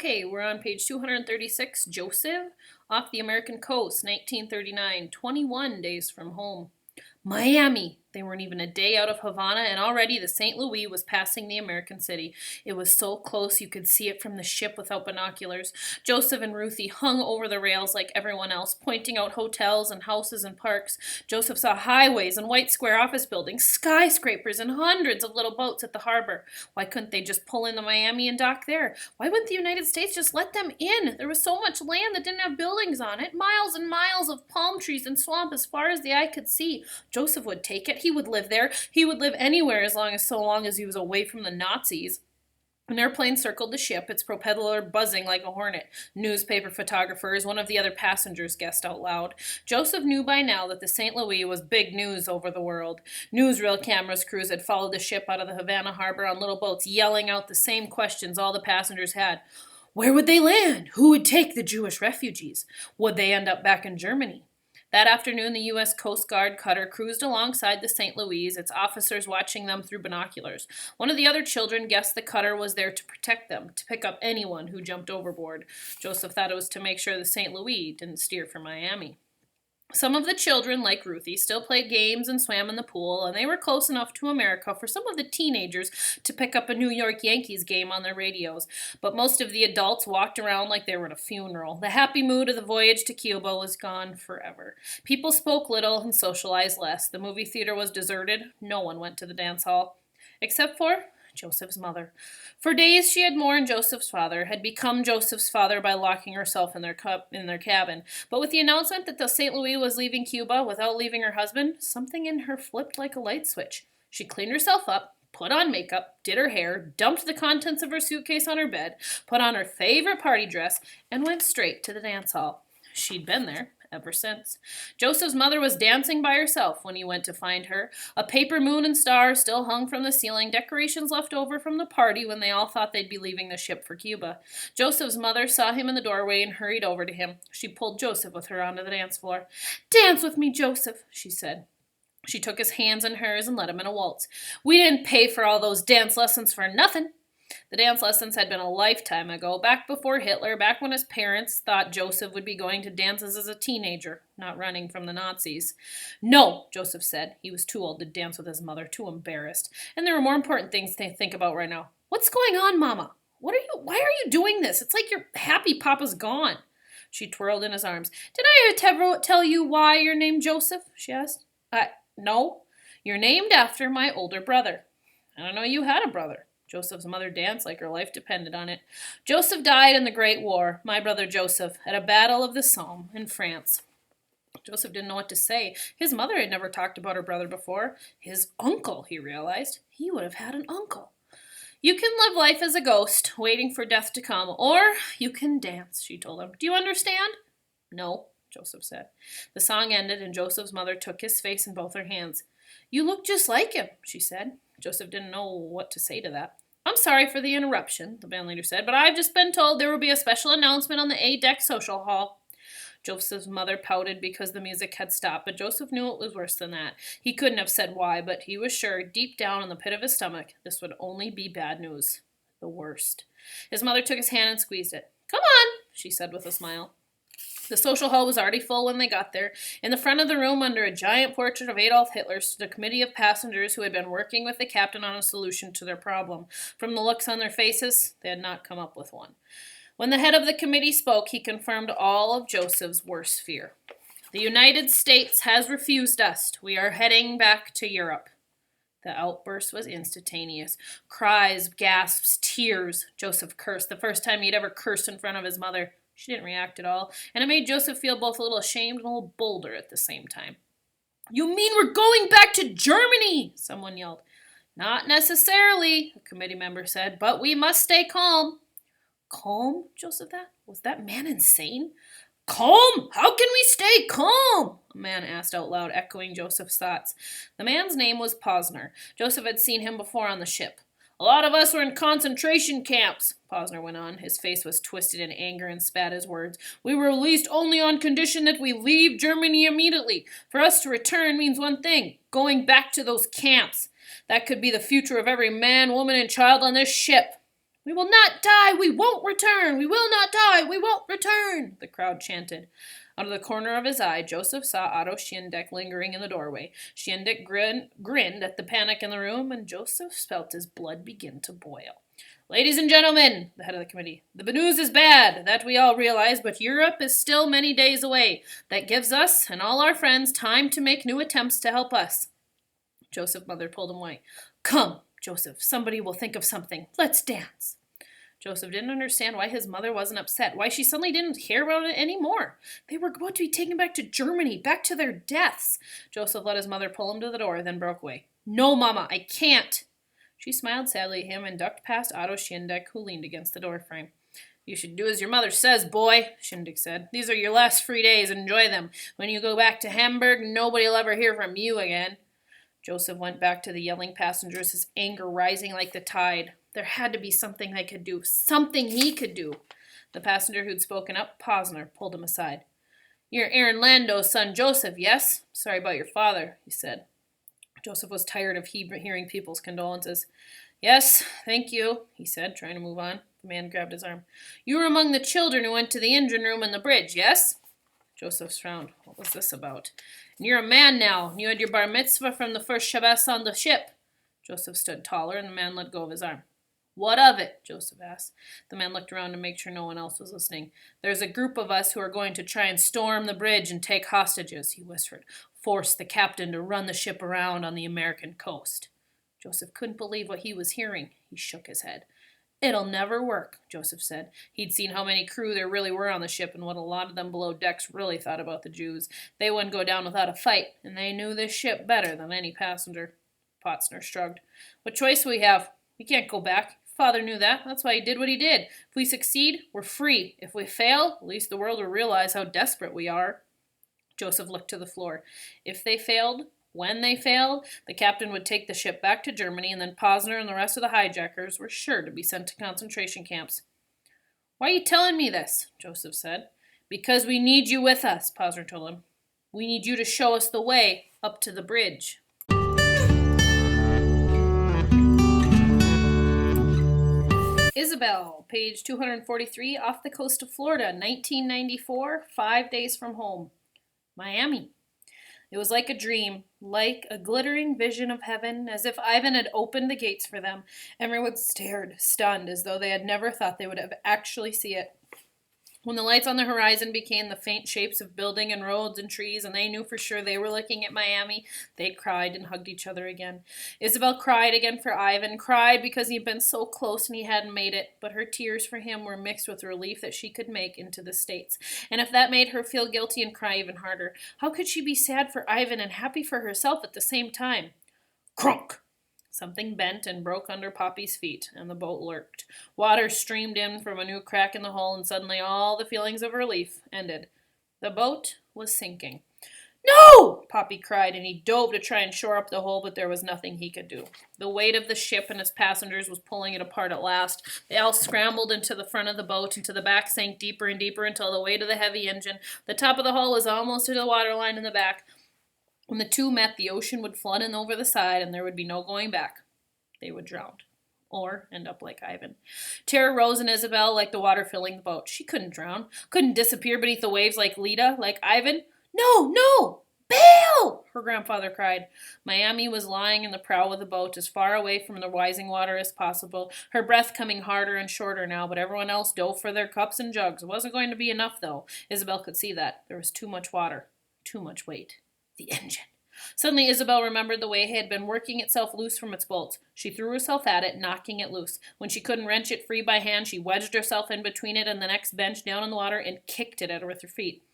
Okay, we're on page 236, Joseph, off the American coast, 1939, 21 days from home. Miami! They weren't even a day out of Havana, and already the St. Louis was passing the American city. It was so close you could see it from the ship without binoculars. Joseph and Ruthie hung over the rails like everyone else, pointing out hotels and houses and parks. Joseph saw highways and white square office buildings, skyscrapers, and hundreds of little boats at the harbor. Why couldn't they just pull into Miami and dock there? Why wouldn't the United States just let them in? There was so much land that didn't have buildings on it, miles and miles of palm trees and swamp as far as the eye could see. Joseph would take it. He would live there. He would live anywhere so long as he was away from the Nazis. An airplane circled the ship, its propeller buzzing like a hornet. Newspaper photographers, one of the other passengers, guessed out loud. Joseph knew by now that the St. Louis was big news over the world. Newsreel cameras crews had followed the ship out of the Havana harbor on little boats, yelling out the same questions all the passengers had. Where would they land? Who would take the Jewish refugees? Would they end up back in Germany? That afternoon, the U.S. Coast Guard cutter cruised alongside the St. Louis, its officers watching them through binoculars. One of the other children guessed the cutter was there to protect them, to pick up anyone who jumped overboard. Joseph thought it was to make sure the St. Louis didn't steer for Miami. Some of the children, like Ruthie, still played games and swam in the pool, and they were close enough to America for some of the teenagers to pick up a New York Yankees game on their radios. But most of the adults walked around like they were at a funeral. The happy mood of the voyage to Cuba was gone forever. People spoke little and socialized less. The movie theater was deserted. No one went to the dance hall. Except for Joseph's mother. For days she had mourned Joseph's father, had become Joseph's father by locking herself in their cabin. But with the announcement that the St. Louis was leaving Cuba without leaving her husband, something in her flipped like a light switch. She cleaned herself up, put on makeup, did her hair, dumped the contents of her suitcase on her bed, put on her favorite party dress, and went straight to the dance hall. She'd been there ever since. Joseph's mother was dancing by herself when he went to find her. A paper moon and star still hung from the ceiling, decorations left over from the party when they all thought they'd be leaving the ship for Cuba. Joseph's mother saw him in the doorway and hurried over to him. She pulled Joseph with her onto the dance floor. "Dance with me, Joseph," she said. She took his hands in hers and led him in a waltz. "We didn't pay for all those dance lessons for nothing." The dance lessons had been a lifetime ago, back before Hitler, back when his parents thought Joseph would be going to dances as a teenager, not running from the Nazis. "No," Joseph said. He was too old to dance with his mother, too embarrassed. And there were more important things to think about right now. "What's going on, Mama? Why are you doing this? It's like your happy papa's gone." She twirled in his arms. "Did I ever tell you why you're named Joseph?" she asked. No. "You're named after my older brother." "I don't know you had a brother." Joseph's mother danced like her life depended on it. "Joseph died in the Great War, my brother Joseph, at a battle of the Somme in France." Joseph didn't know what to say. His mother had never talked about her brother before. His uncle, he realized. He would have had an uncle. "You can live life as a ghost, waiting for death to come, or you can dance," she told him. "Do you understand?" "No," Joseph said. The song ended, and Joseph's mother took his face in both her hands. "You look just like him," she said. Joseph didn't know what to say to that. "I'm sorry for the interruption," the bandleader said, "but I've just been told there will be a special announcement on the A-deck social hall." Joseph's mother pouted because the music had stopped, but Joseph knew it was worse than that. He couldn't have said why, but he was sure, deep down in the pit of his stomach, this would only be bad news. The worst. His mother took his hand and squeezed it. "Come on," she said with a smile. The social hall was already full when they got there. In the front of the room, under a giant portrait of Adolf Hitler, stood a committee of passengers who had been working with the captain on a solution to their problem. From the looks on their faces, they had not come up with one. When the head of the committee spoke, he confirmed all of Joseph's worst fear. "The United States has refused us. We are heading back to Europe." The outburst was instantaneous. Cries, gasps, tears. Joseph cursed, the first time he'd ever cursed in front of his mother. She didn't react at all, and it made Joseph feel both a little ashamed and a little bolder at the same time. "You mean we're going back to Germany?" someone yelled. "Not necessarily," a committee member said, "but we must stay calm." Calm? Joseph thought. Was that man insane? "Calm? How can we stay calm?" a man asked out loud, echoing Joseph's thoughts. The man's name was Posner. Joseph had seen him before on the ship. "A lot of us were in concentration camps," Posner went on. His face was twisted in anger and spat his words. "We were released only on condition that we leave Germany immediately. For us to return means one thing, going back to those camps. That could be the future of every man, woman, and child on this ship." We will not die! We won't return! We will not die! We won't return! The crowd chanted. Out of the corner of his eye, Joseph saw Otto Schiendek lingering in the doorway. Schiendek grinned at the panic in the room, and Joseph felt his blood begin to boil. Ladies and gentlemen, the head of the committee, the news is bad, that we all realize, but Europe is still many days away. That gives us and all our friends time to make new attempts to help us. Joseph's mother pulled him away. Come, Joseph, somebody will think of something. Let's dance. Joseph didn't understand why his mother wasn't upset, why she suddenly didn't care about it anymore. They were about to be taken back to Germany, back to their deaths. Joseph let his mother pull him to the door, then broke away. No, Mama, I can't. She smiled sadly at him and ducked past Otto Schiendek, who leaned against the doorframe. You should do as your mother says, boy, Schiendek said. These are your last free days. Enjoy them. When you go back to Hamburg, nobody will ever hear from you again. Joseph went back to the yelling passengers, his anger rising like the tide. There had to be something they could do, something he could do. The passenger who'd spoken up, Posner, pulled him aside. You're Aaron Landau's son Joseph, yes? Sorry about your father, he said. Joseph was tired of hearing people's condolences. Yes, thank you, he said, trying to move on. The man grabbed his arm. You were among the children who went to the engine room and the bridge, yes? Joseph frowned. What was this about? And you're a man now. You had your bar mitzvah from the first Shabbos on the ship. Joseph stood taller, and the man let go of his arm. What of it? Joseph asked. The man looked around to make sure no one else was listening. There's a group of us who are going to try and storm the bridge and take hostages, he whispered. Force the captain to run the ship around on the American coast. Joseph couldn't believe what he was hearing. He shook his head. It'll never work, Joseph said. He'd seen how many crew there really were on the ship and what a lot of them below decks really thought about the Jews. They wouldn't go down without a fight, and they knew this ship better than any passenger. Potsner shrugged. What choice we have? We can't go back. Father knew that. That's why he did what he did. If we succeed, we're free. If we fail, at least the world will realize how desperate we are. Joseph looked to the floor. If they failed, when they failed, the captain would take the ship back to Germany, and then Posner and the rest of the hijackers were sure to be sent to concentration camps. Why are you telling me this? Joseph said. Because we need you with us, Posner told him. We need you to show us the way up to the bridge. Isabel, page 243, off the coast of Florida, 1994, 5 days from home. Miami. It was like a dream, like a glittering vision of heaven, as if Ivan had opened the gates for them. Everyone stared, stunned, as though they had never thought they would have actually see it. When the lights on the horizon became the faint shapes of building and roads and trees, and they knew for sure they were looking at Miami, they cried and hugged each other again. Isabel cried again for Ivan, cried because he'd been so close and he hadn't made it, but her tears for him were mixed with relief that she could make into the States. And if that made her feel guilty and cry even harder, how could she be sad for Ivan and happy for herself at the same time? Crunk! Something bent and broke under Poppy's feet, and the boat lurched. Water streamed in from a new crack in the hull, and suddenly all the feelings of relief ended. The boat was sinking. No! Poppy cried, and he dove to try and shore up the hole, but there was nothing he could do. The weight of the ship and its passengers was pulling it apart at last. They all scrambled into the front of the boat, and to the back sank deeper and deeper until the weight of the heavy engine, the top of the hull was almost to the waterline in the back. When the two met, the ocean would flood in over the side, and there would be no going back. They would drown. Or end up like Ivan. Terror rose in Isabel like the water filling the boat. She couldn't drown. Couldn't disappear beneath the waves like Lita, like Ivan. No, no! Bail! Her grandfather cried. Miami was lying in the prow of the boat, as far away from the rising water as possible, her breath coming harder and shorter now, but everyone else dove for their cups and jugs. It wasn't going to be enough, though. Isabel could see that. There was too much water. Too much weight. The engine. Suddenly Isabel remembered the way it had been working itself loose from its bolts. She threw herself at it, knocking it loose. When she couldn't wrench it free by hand, she wedged herself in between it and the next bench down in the water and kicked it at her with her feet.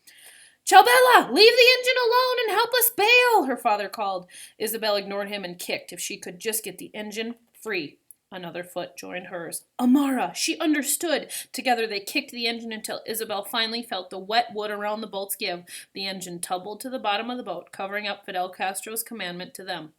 Ciao-Bella, leave the engine alone and help us bail, her father called. Isabel ignored him and kicked if she could just get the engine free. Another foot joined hers. Amara! She understood! Together they kicked the engine until Isabel finally felt the wet wood around the bolts give. The engine tumbled to the bottom of the boat, covering up Fidel Castro's commandment to them.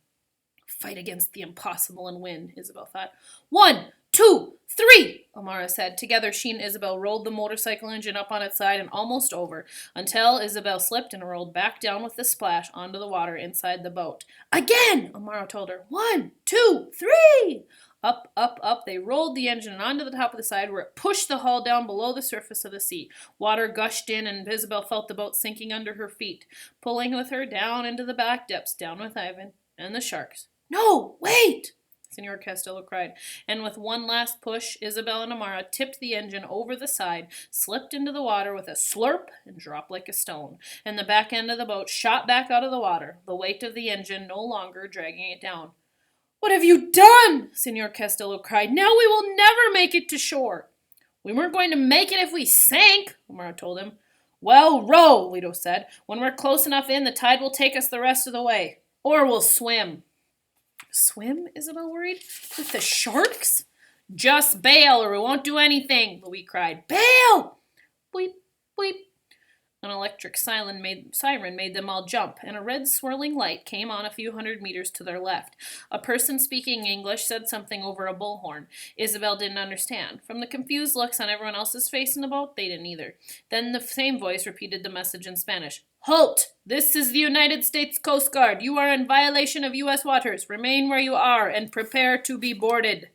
Fight against the impossible and win, Isabel thought. 1, 2, 3! Amara said. Together, she and Isabel rolled the motorcycle engine up on its side and almost over, until Isabel slipped and rolled back down with a splash onto the water inside the boat. Again, Amara told her. 1, 2, 3! Up, up, up, they rolled the engine and onto the top of the side, where it pushed the hull down below the surface of the sea. Water gushed in, and Isabel felt the boat sinking under her feet, pulling with her down into the back depths, down with Ivan and the sharks. No, wait! Senor Castillo cried, and with one last push, Isabel and Amara tipped the engine over the side, slipped into the water with a slurp, and dropped like a stone, and the back end of the boat shot back out of the water, the weight of the engine no longer dragging it down. What have you done? Senor Castillo cried. Now we will never make it to shore. We weren't going to make it if we sank, Amara told him. Well, row, Lito said. When we're close enough in, the tide will take us the rest of the way. Or we'll swim. Swim? Isabel worried. With the sharks? Just bail or we won't do anything, Louis cried. Bail! Bleep, bleep. An electric siren made them all jump, and a red swirling light came on a few hundred meters to their left. A person speaking English said something over a bullhorn. Isabel didn't understand. From the confused looks on everyone else's face in the boat, they didn't either. Then the same voice repeated the message in Spanish. Halt! This is the United States Coast Guard. You are in violation of U.S. waters. Remain where you are and prepare to be boarded.